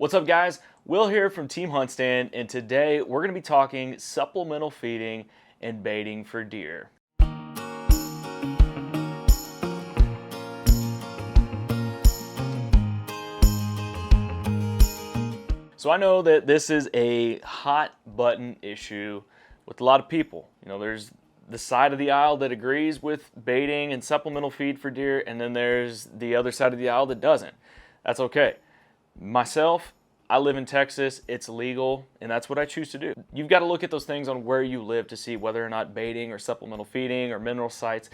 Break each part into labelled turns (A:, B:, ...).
A: What's up, guys? Will here from Team HuntStand, and today we're going to be talking supplemental feeding and baiting for deer. So I know that this is a hot button issue with a lot of people. There's the side of the aisle that agrees with baiting and supplemental feed for deer, and then there's the other side of the aisle that doesn't. That's okay. Myself, I live in Texas, it's legal, and that's what I choose to do. You've got to look at those things on where you live to see whether or not baiting or supplemental feeding or mineral sites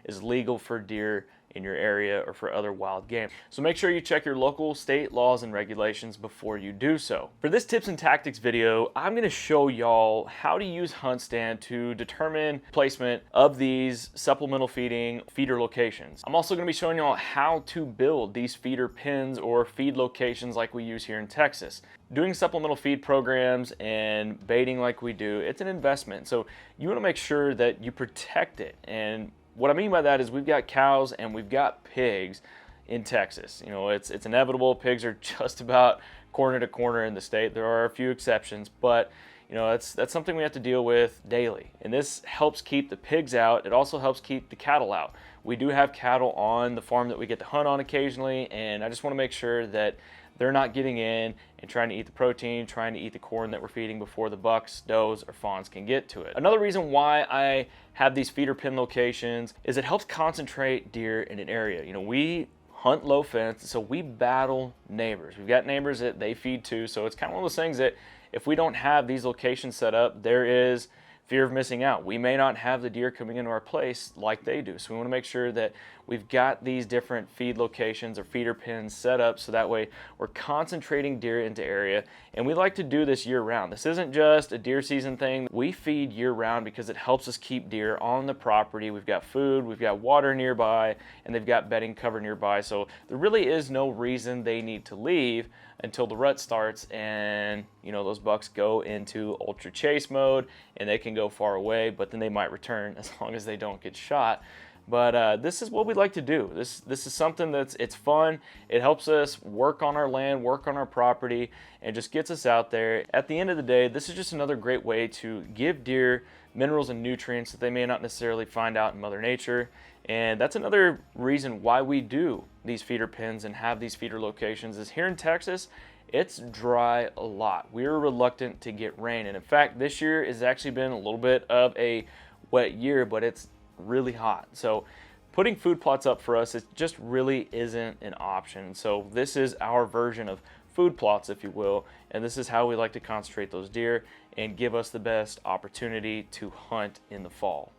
A: is legal for deer in your area or for other wild game. So make sure you check your local state laws and regulations before you do so. For this tips and tactics video, I'm going to show y'all how to use HuntStand to determine placement of these supplemental feeding feeder locations. I'm also going to be showing y'all how to build these feeder pens or feed locations like we use here in Texas. Doing supplemental feed programs and baiting like we do, it's an investment. So you want to make sure that you protect it. And what I mean by that is we've got cows and we've got pigs in Texas. It's inevitable. Pigs are just about corner to corner in the state. There are a few exceptions, but that's something we have to deal with daily. And this helps keep the pigs out. It also helps keep the cattle out. We do have cattle on the farm that we get to hunt on occasionally, and I just want to make sure that they're not getting in and trying to eat the protein, trying to eat the corn that we're feeding before the bucks, does, or fawns can get to it. Another reason why I have these feeder pen locations is it helps concentrate deer in an area. We hunt low fence, so we battle neighbors. We've got neighbors that they feed too, so it's kind of one of those things that if we don't have these locations set up, there is fear of missing out. We may not have the deer coming into our place like they do. So we want to make sure that we've got these different feed locations or feeder pens set up so that way we're concentrating deer into area. And we like to do this year round. This isn't just a deer season thing. We feed year round because it helps us keep deer on the property. We've got food, we've got water nearby, and they've got bedding cover nearby. So there really is no reason they need to leave until the rut starts and those bucks go into ultra chase mode and they can go far away, but then they might return as long as they don't get shot. But this is what we like to do. This is something it's fun. It helps us work on our land, work on our property, and just gets us out there. At the end of the day, this is just another great way to give deer minerals and nutrients that they may not necessarily find out in Mother Nature. And that's another reason why we do these feeder pens and have these feeder locations is here in Texas, it's dry a lot. We're reluctant to get rain. And in fact, this year has actually been a little bit of a wet year, but it's really hot. So putting food plots up for us, it just really isn't an option. So this is our version of food plots, if you will, and this is how we like to concentrate those deer and give us the best opportunity to hunt in the fall.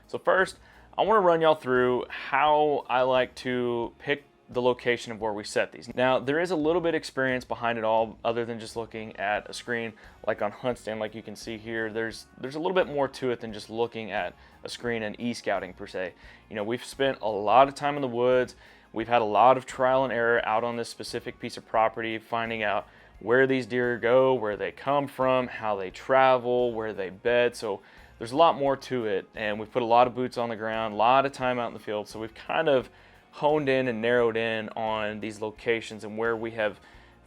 A: So first, I want to run y'all through how I like to pick the location of where we set these. Now, there is a little bit of experience behind it all other than just looking at a screen like on HuntStand, like you can see here. There's a little bit more to it than just looking at a screen and e-scouting per se. We've spent a lot of time in the woods. We've had a lot of trial and error out on this specific piece of property, finding out where these deer go, where they come from, how they travel, where they bed. So there's a lot more to it, and we've put a lot of boots on the ground, a lot of time out in the field. So we've kind of honed in and narrowed in on these locations and where we have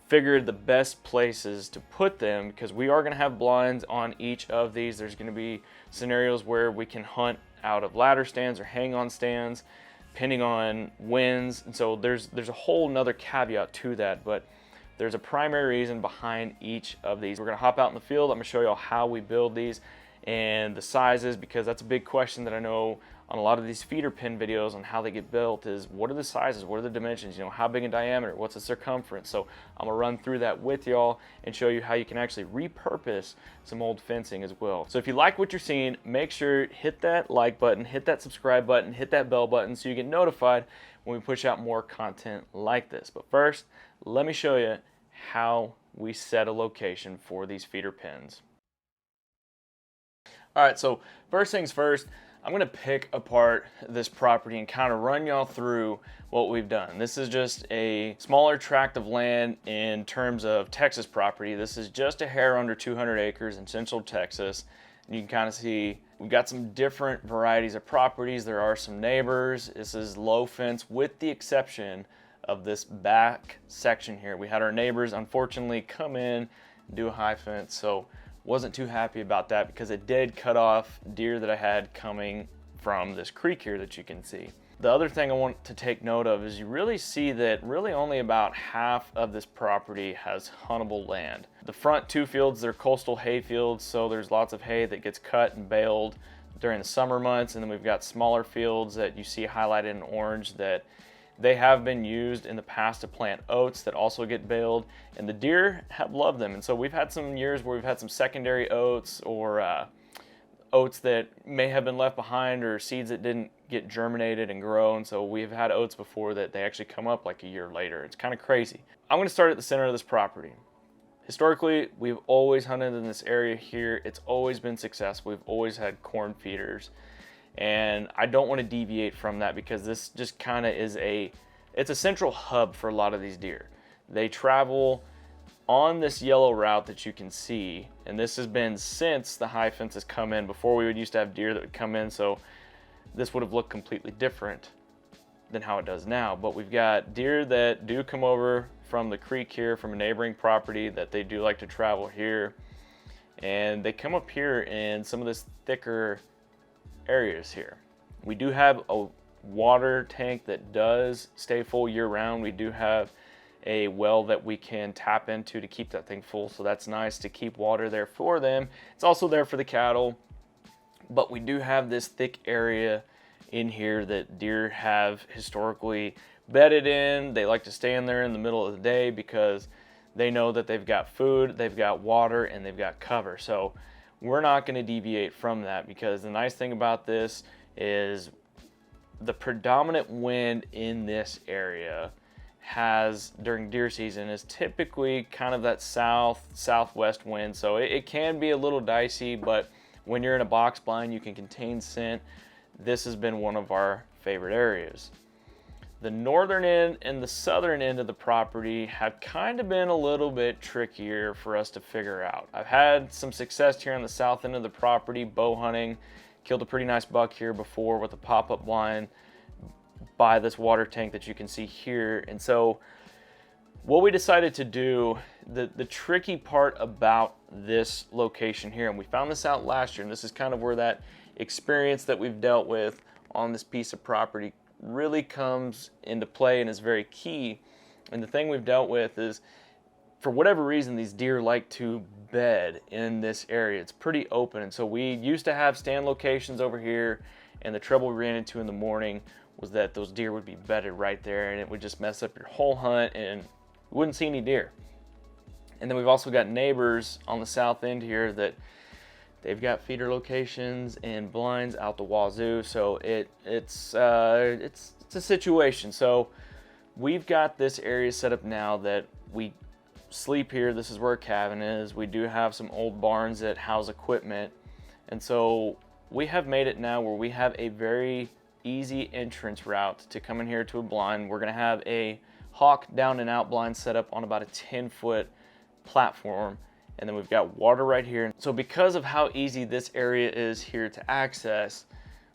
A: figured the best places to put them, because we are going to have blinds on each of these. There's going to be scenarios where we can hunt out of ladder stands or hang on stands depending on winds, and so there's a whole nother caveat to that, but there's a primary reason behind each of these. We're going to hop out in the field. I'm going to show you how we build these and the sizes, because that's a big question that I know on a lot of these feeder pen videos on how they get built is what are the sizes, what are the dimensions, how big in diameter, what's the circumference. So I'm gonna run through that with y'all and show you how you can actually repurpose some old fencing as well. So if you like what you're seeing, make sure hit that like button, hit that subscribe button, hit that bell button so you get notified when we push out more content like this. But first, let me show you how we set a location for these feeder pens. All right, so first things first, I'm gonna pick apart this property and kind of run y'all through what we've done. This is just a smaller tract of land in terms of Texas property. This is just a hair under 200 acres in central Texas. And you can kind of see we've got some different varieties of properties. There are some neighbors. This is low fence with the exception of this back section here. We had our neighbors unfortunately come in, do a high fence, so wasn't too happy about that because it did cut off deer that I had coming from this creek here that you can see. The other thing I want to take note of is you really see that really only about half of this property has huntable land. The front 2 fields, they're coastal hay fields, so there's lots of hay that gets cut and baled during the summer months, and then we've got smaller fields that you see highlighted in orange that they have been used in the past to plant oats that also get baled, and the deer have loved them. And so we've had some years where we've had some secondary oats or oats that may have been left behind or seeds that didn't get germinated and grow. And so we've had oats before that they actually come up like a year later. It's kind of crazy. I'm going to start at the center of this property. Historically, we've always hunted in this area here. It's always been successful. We've always had corn feeders. And I don't want to deviate from that because this just kind of is it's a central hub for a lot of these deer. They travel on this yellow route that you can see, and this has been since the high fence has come in. Before, we would used to have deer that would come in, so this would have looked completely different than how it does now. But we've got deer that do come over from the creek here, from a neighboring property, that they do like to travel here, and they come up here in some of this thicker areas here. We do have a water tank that does stay full year round. We do have a well that we can tap into to keep that thing full, so that's nice to keep water there for them. It's also there for the cattle, but we do have this thick area in here that deer have historically bedded in. They like to stay in there in the middle of the day because they know that they've got food, they've got water, and they've got cover. So we're not going to deviate from that, because the nice thing about this is the predominant wind in this area has during deer season is typically kind of that southwest wind. So it can be a little dicey, but when you're in a box blind, you can contain scent. This has been one of our favorite areas. The northern end and the southern end of the property have kind of been a little bit trickier for us to figure out. I've had some success here on the south end of the property, bow hunting. Killed a pretty nice buck here before with a pop-up blind by this water tank that you can see here. And so what we decided to do, the tricky part about this location here, and we found this out last year, and this is kind of where that experience that we've dealt with on this piece of property really comes into play and is very key. And the thing we've dealt with is, for whatever reason, these deer like to bed in this area. It's pretty open, and so we used to have stand locations over here, and the trouble we ran into in the morning was that those deer would be bedded right there, and it would just mess up your whole hunt, and you wouldn't see any deer. And then we've also got neighbors on the south end here that they've got feeder locations and blinds out the wazoo, so it's a situation. So we've got this area set up now that we sleep here. This is where our cabin is. We do have some old barns that house equipment, and so we have made it now where we have a very easy entrance route to come in here to a blind. We're going to have a hawk down and out blind set up on about a 10-foot platform, and then we've got water right here. So because of how easy this area is here to access,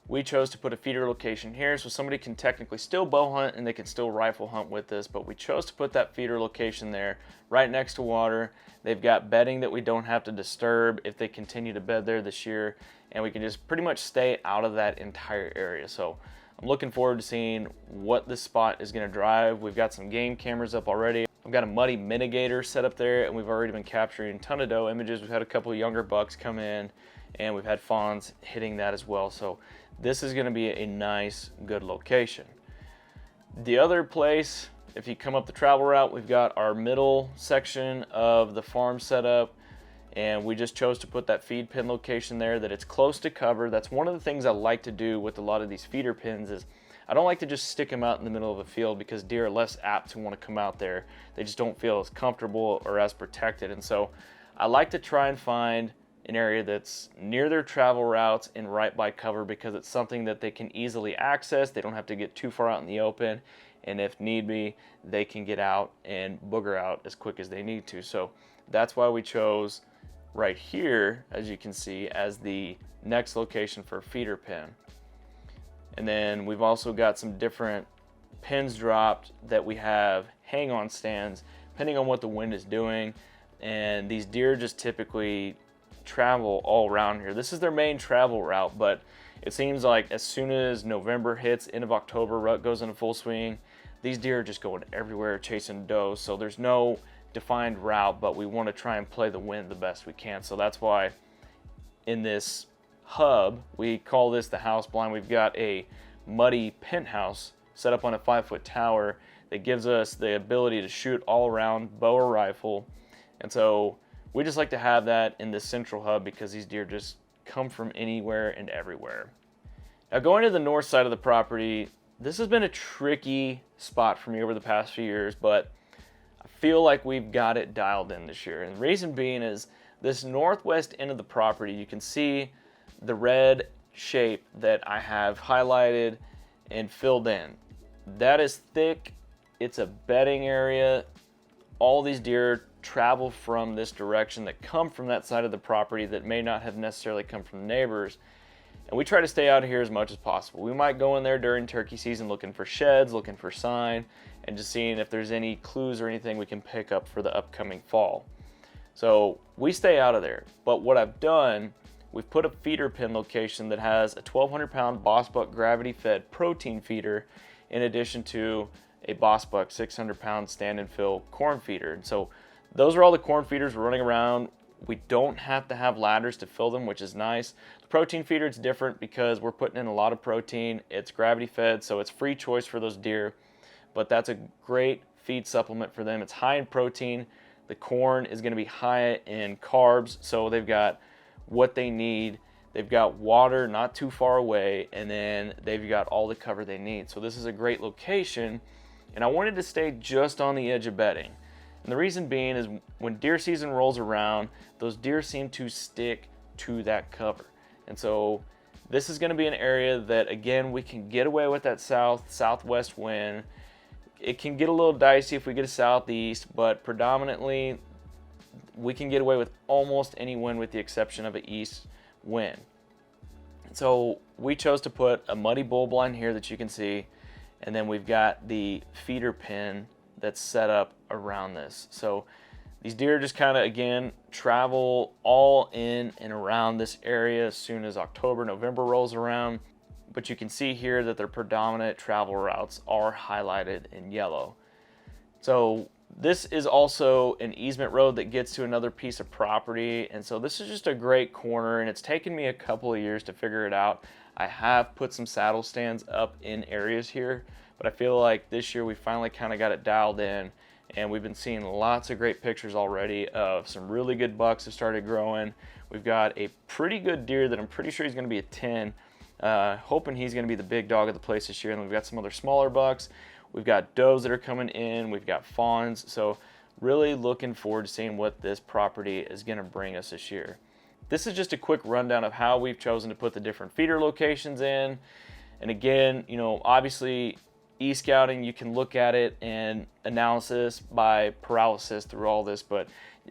A: we chose to put a feeder location here so somebody can technically still bow hunt and they can still rifle hunt with this, but we chose to put that feeder location there right next to water. They've got bedding that we don't have to disturb if they continue to bed there this year, and we can just pretty much stay out of that entire area. So I'm looking forward to seeing what this spot is going to drive. We've got some game cameras up already. I've got a muddy mitigator set up there, and we've already been capturing a ton of doe images. We've had a couple of younger bucks come in, and we've had fawns hitting that as well. So this is going to be a nice, good location. The other place, if you come up the travel route, we've got our middle section of the farm set up, and we just chose to put that feed pen location there, that it's close to cover. That's one of the things I like to do with a lot of these feeder pens is I don't like to just stick them out in the middle of a field, because deer are less apt to want to come out there. They just don't feel as comfortable or as protected. And so I like to try and find an area that's near their travel routes and right by cover, because it's something that they can easily access. They don't have to get too far out in the open, and if need be, they can get out and booger out as quick as they need to. So that's why we chose right here, as you can see, as the next location for a feeder pen. And then we've also got some different pins dropped that we have hang on stands, depending on what the wind is doing. And these deer just typically travel all around here. This is their main travel route, but it seems like as soon as November hits, end of October, rut goes into full swing, these deer are just going everywhere chasing doe. So there's no defined route, but we want to try and play the wind the best we can. So that's why in this hub, we call this the house blind. We've got a muddy penthouse set up on a 5-foot tower that gives us the ability to shoot all around, bow or rifle. And so we just like to have that in this central hub because these deer just come from anywhere and everywhere. Now, going to the north side of the property, this has been a tricky spot for me over the past few years, but I feel like we've got it dialed in this year. And the reason being is this northwest end of the property, you can see the red shape that I have highlighted and filled in. That is thick. It's a bedding area. All these deer travel from this direction that come from that side of the property that may not have necessarily come from the neighbors. And we try to stay out of here as much as possible. We might go in there during turkey season looking for sheds, looking for sign, and just seeing if there's any clues or anything we can pick up for the upcoming fall. So we stay out of there. But what I've done, we've put a feeder pen location that has a 1,200-pound Boss Buck gravity-fed protein feeder in addition to a Boss Buck 600-pound stand and fill corn feeder. And so those are all the corn feeders we're running around. We don't have to have ladders to fill them, which is nice. The protein feeder, it's different because we're putting in a lot of protein. It's gravity fed, so it's free choice for those deer. But that's a great feed supplement for them. It's high in protein. The corn is going to be high in carbs, so they've got what they need. They've got water not too far away, and then they've got all the cover they need. So this is a great location, and I wanted to stay just on the edge of bedding. And the reason being is when deer season rolls around, those deer seem to stick to that cover. And so this is going to be an area that, again, we can get away with that southwest wind. It can get a little dicey if we get a southeast, but predominantly we can get away with almost any wind with the exception of an east wind. So we chose to put a muddy bull blind here that you can see, and then we've got the feeder pen that's set up around this. So these deer just kind of, again, travel all in and around this area as soon as October, November rolls around. But you can see here that their predominant travel routes are highlighted in yellow. So this is also an easement road that gets to another piece of property. And so this is just a great corner, and it's taken me a couple of years to figure it out. I have put some saddle stands up in areas here, but I feel like this year we finally kind of got it dialed in, and we've been seeing lots of great pictures already of some really good bucks that started growing. We've got a pretty good deer that I'm pretty sure he's going to be a 10, hoping he's going to be the big dog of the place this year. And we've got some other smaller bucks. We've got does that are coming in. We've got fawns. So really looking forward to seeing what this property is going to bring us this year. This is just a quick rundown of how we've chosen to put the different feeder locations in. And again, you know, obviously e-scouting, you can look at it and analysis by paralysis through all this, but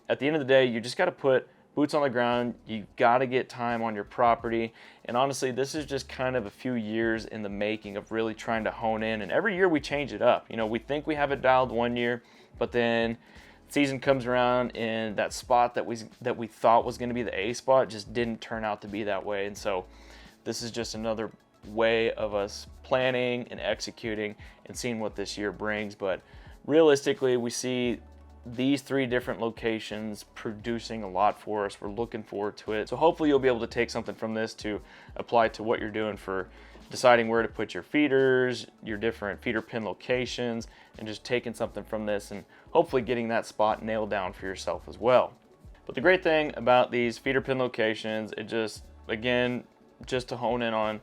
A: at the end of the day, you just got to put boots on the ground. You got to get time on your property. And honestly, this is just kind of a few years in the making of really trying to hone in, and every year we change it up. You know, we think we have it dialed one year, but then season comes around and that spot that we thought was going to be the A spot just didn't turn out to be that way. And so this is just another way of us planning and executing and seeing what this year brings. But realistically, we see these 3 different locations producing a lot for us. We're looking forward to it. So hopefully you'll be able to take something from this to apply to what you're doing for deciding where to put your feeders, your different feeder pen locations, and just taking something from this and hopefully getting that spot nailed down for yourself as well. But the great thing about these feeder pen locations, it just, again, just to hone in on,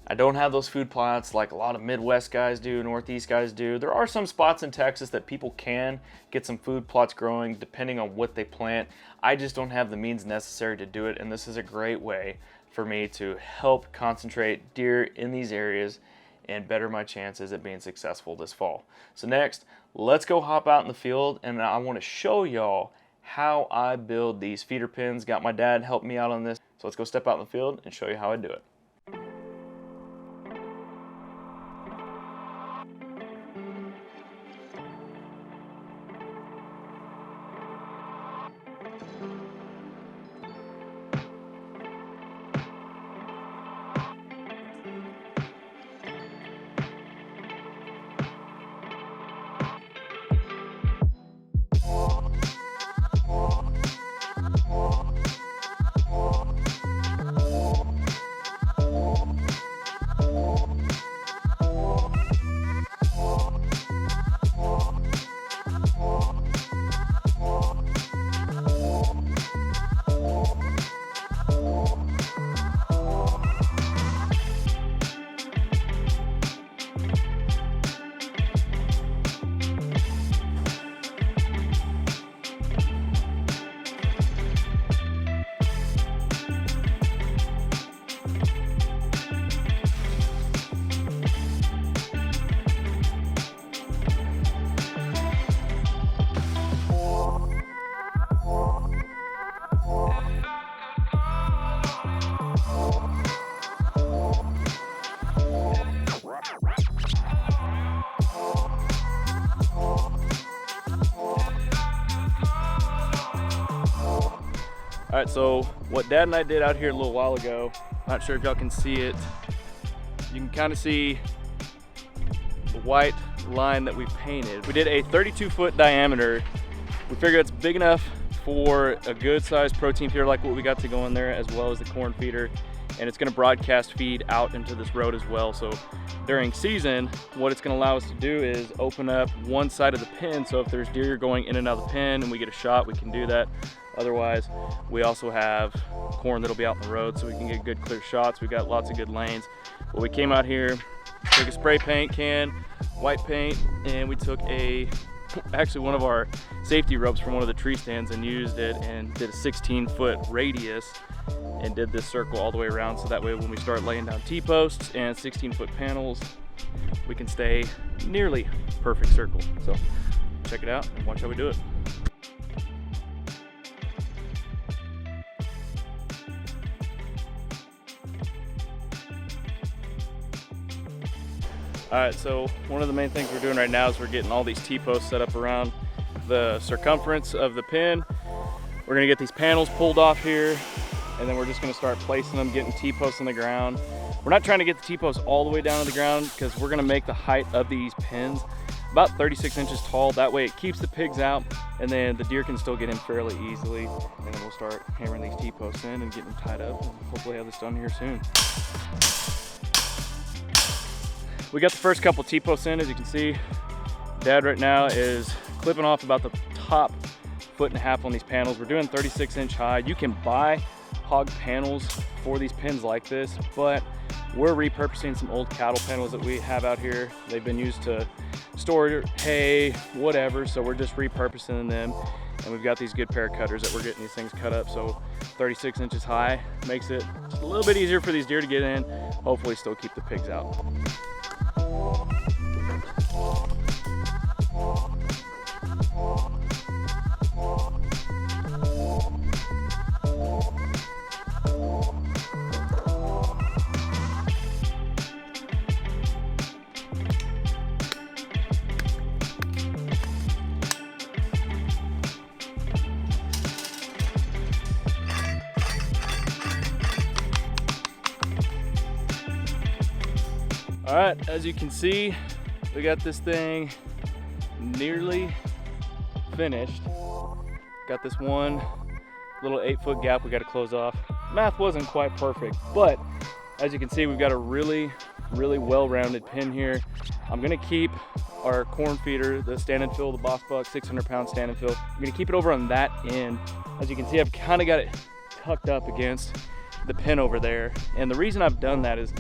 A: I don't have those food plots like a lot of Midwest guys do, Northeast guys do. There are some spots in Texas that people can get some food plots growing depending on what they plant. I just don't have the means necessary to do it, and this is a great way for me to help concentrate deer in these areas and better my chances at being successful this fall. So next, let's go hop out in the field, and I want to show y'all how I build these feeder pens. Got my dad help me out on this, so let's go step out in the field and show you how I do it.
B: All right, so what Dad and I did out here a little while ago, not sure if y'all can see it. You can kind of see the white line that we painted. We did a 32-foot diameter. We figured it's big enough for a good sized protein feeder like what we got to go in there, as well as the corn feeder. And it's gonna broadcast feed out into this road as well. So during season, what it's gonna allow us to do is open up one side of the pen. So if there's deer going in and out of the pen and we get a shot, we can do that. Otherwise, we also have corn that'll be out in the road so we can get good clear shots. We've got lots of good lanes. But we came out here, took a spray paint can, white paint, and we took actually one of our safety ropes from one of the tree stands and used it and did a 16-foot radius and did this circle all the way around, so that way when we start laying down T-posts and 16-foot panels, we can stay nearly perfect circle. So check it out and watch how we do it. All right, so one of the main things we're doing right now is we're getting all these T-posts set up around the circumference of the pen. We're gonna get these panels pulled off here, and then we're just gonna start placing them, getting T-posts in the ground. We're not trying to get the T-posts all the way down to the ground because we're gonna make the height of these pens about 36 inches tall. That way it keeps the pigs out, and then the deer can still get in fairly easily. And then we'll start hammering these T-posts in and getting them tied up, and hopefully have this done here soon. We got the first couple T-posts in, as you can see. Dad right now is clipping off about the top 1.5 feet on these panels. We're doing 36-inch high. You can buy hog panels for these pens like this, but we're repurposing some old cattle panels that we have out here. They've been used to store hay, whatever, so we're just repurposing them. And we've got these good pair of cutters that we're getting these things cut up. So 36 inches high makes it just a little bit easier for these deer to get in, hopefully still keep the pigs out. All right, as you can see, we got this thing nearly finished. Got this one little 8-foot gap we got to close off. Math wasn't quite perfect, but as you can see, we've got a really well-rounded pen here. I'm gonna keep our corn feeder, the stand and fill, the Boss Buck 600-pound stand and fill. I'm gonna keep it over on that end. As you can see, I've kind of got it tucked up against the pen over there. And the reason I've done that is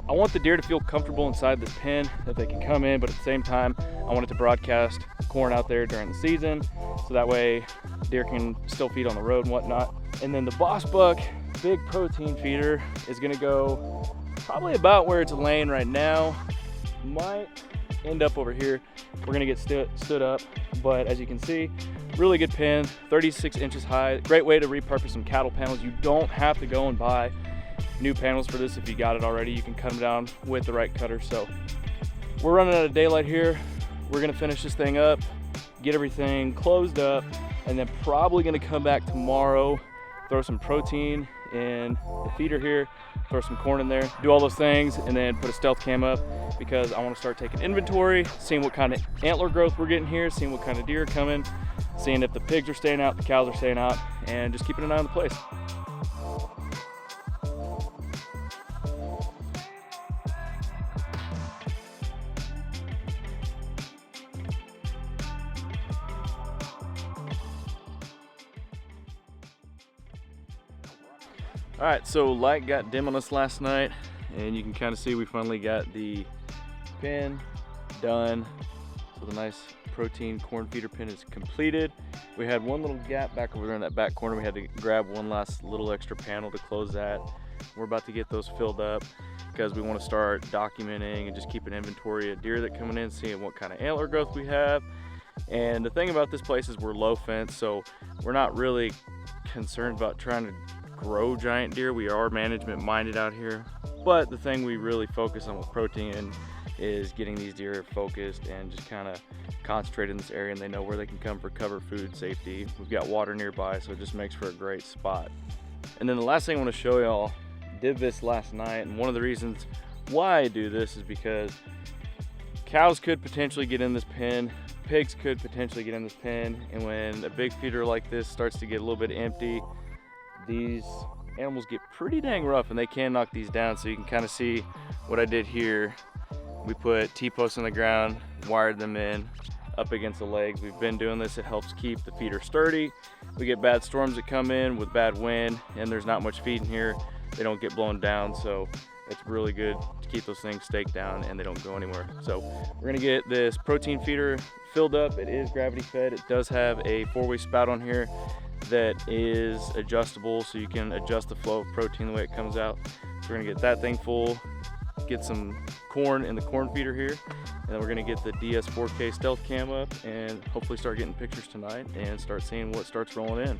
B: I want the deer to feel comfortable inside this pen, that they can come in, but at the same time, I want it to broadcast corn out there during the season, so that way deer can still feed on the road and whatnot. And then the Boss Buck big protein feeder is gonna go probably about where it's laying right now. Might end up over here. We're gonna get stood up, but as you can see, really good pen, 36 inches high. Great way to repurpose some cattle panels. You don't have to go and buy new panels for this if you got it already. You can cut them down with the right cutter. So we're running out of daylight here. We're gonna finish this thing up, get everything closed up, and then probably gonna come back tomorrow, throw some protein in the feeder here, throw some corn in there, do all those things, and then put a stealth cam up because I want to start taking inventory, seeing what kind of antler growth we're getting here, seeing what kind of deer are coming, seeing if the pigs are staying out, the cows are staying out, and just keeping an eye on the place. All right, so light got dim on us last night, and you can kind of see we finally got the pen done. So the nice protein corn feeder pen is completed. We had one little gap back over there in that back corner. We had to grab one last little extra panel to close that. We're about to get those filled up because we want to start documenting and just keep an inventory of deer that are coming in, seeing what kind of antler growth we have. And the thing about this place is we're low fence, so we're not really concerned about trying to grow giant deer. We are management minded out here, but the thing we really focus on with protein is getting these deer focused and just kind of concentrated in this area, and they know where they can come for cover, food, safety. We've got water nearby, so it just makes for a great spot. And then the last thing I want to show y'all, did this last night, and one of the reasons why I do this is because cows could potentially get in this pen, pigs could potentially get in this pen, and when a big feeder like this starts to get a little bit empty, these animals get pretty dang rough and they can knock these down. So you can kind of see what I did here. We put T-posts on the ground, wired them in up against the legs. We've been doing this, it helps keep the feeder sturdy. We get bad storms that come in with bad wind and there's not much feed in here, they don't get blown down, so it's really good to keep those things staked down and they don't go anywhere. So we're gonna get this protein feeder filled up. It is gravity fed. It does have a 4-way spout on here that is adjustable, so you can adjust the flow of protein the way it comes out. So we're gonna get that thing full, get some corn in the corn feeder here, and then we're gonna get the DS4K stealth cam up and hopefully start getting pictures tonight and start seeing what starts rolling in.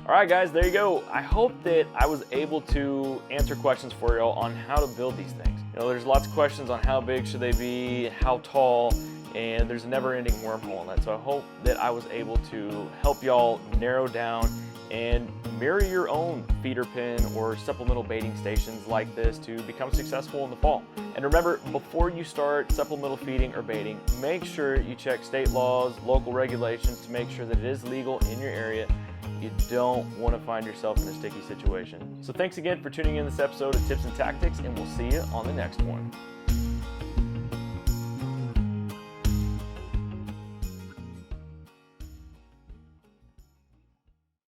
A: All right, guys, there you go. I hope that I was able to answer questions for y'all on how to build these things. You know, there's lots of questions on how big should they be, how tall, and there's a never-ending wormhole in that. So I hope that I was able to help y'all narrow down and mirror your own feeder pen or supplemental baiting stations like this to become successful in the fall. And remember, before you start supplemental feeding or baiting, make sure you check state laws, local regulations to make sure that it is legal in your area. You don't want to find yourself in a sticky situation. So thanks again for tuning in this episode of Tips and Tactics, and we'll see you on the next one.